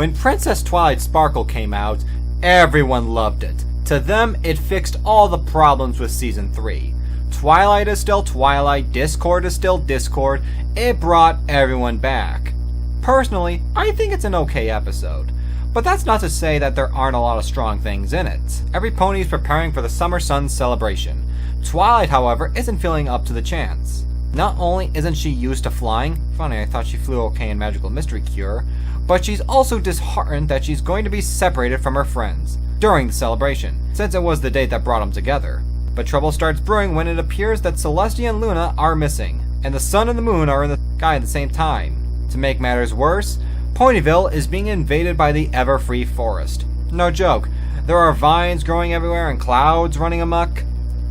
When Princess Twilight Sparkle came out, everyone loved it. To them, it fixed all the problems with Season 3. Twilight is still Twilight, Discord is still Discord, it brought everyone back. Personally, I think it's an okay episode. But that's not to say that there aren't a lot of strong things in it. Every pony is preparing for the Summer Sun celebration. Twilight, however, isn't feeling up to the chance. Not only isn't she used to flying, funny I thought she flew okay in Magical Mystery Cure, but she's also disheartened that she's going to be separated from her friends during the celebration, since it was the date that brought them together. But trouble starts brewing when it appears that Celestia and Luna are missing, and the sun and the moon are in the sky at the same time. To make matters worse, Ponyville is being invaded by the Everfree Forest. No joke, there are vines growing everywhere and clouds running amok.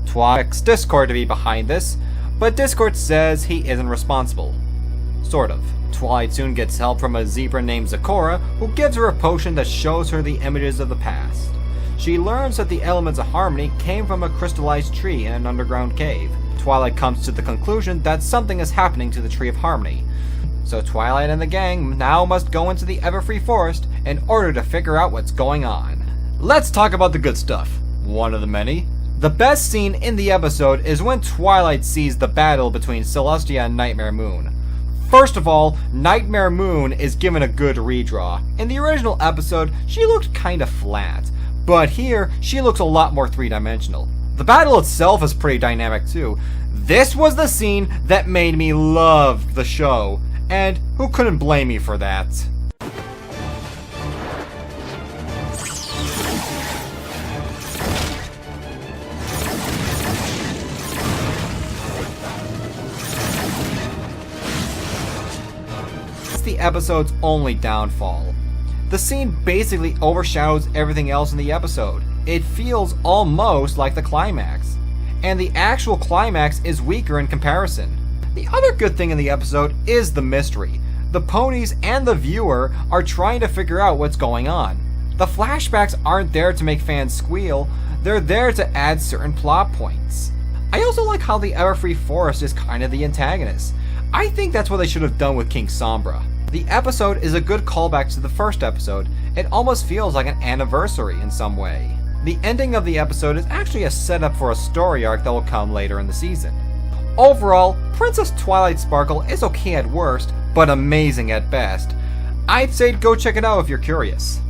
Twilight expects Discord to be behind this, but Discord says he isn't responsible. Sort of. Twilight soon gets help from a zebra named Zecora, who gives her a potion that shows her the images of the past. She learns that the elements of harmony came from a crystallized tree in an underground cave. Twilight comes to the conclusion that something is happening to the Tree of Harmony. So Twilight and the gang now must go into the Everfree Forest in order to figure out what's going on. Let's talk about the good stuff. One of the many. The best scene in the episode is when Twilight sees the battle between Celestia and Nightmare Moon. First of all, Nightmare Moon is given a good redraw. In the original episode, she looked kinda flat, but here, she looks a lot more three-dimensional. The battle itself is pretty dynamic too. This was the scene that made me love the show, and who couldn't blame me for that? It's the episode's only downfall. The scene basically overshadows everything else in the episode. It feels almost like the climax. And the actual climax is weaker in comparison. The other good thing in the episode is the mystery. The ponies and the viewer are trying to figure out what's going on. The flashbacks aren't there to make fans squeal, they're there to add certain plot points. I also like how the Everfree Forest is kind of the antagonist. I think that's what they should have done with King Sombra. The episode is a good callback to the first episode. It almost feels like an anniversary in some way. The ending of the episode is actually a setup for a story arc that will come later in the season. Overall, Princess Twilight Sparkle is okay at worst, but amazing at best. I'd say go check it out if you're curious.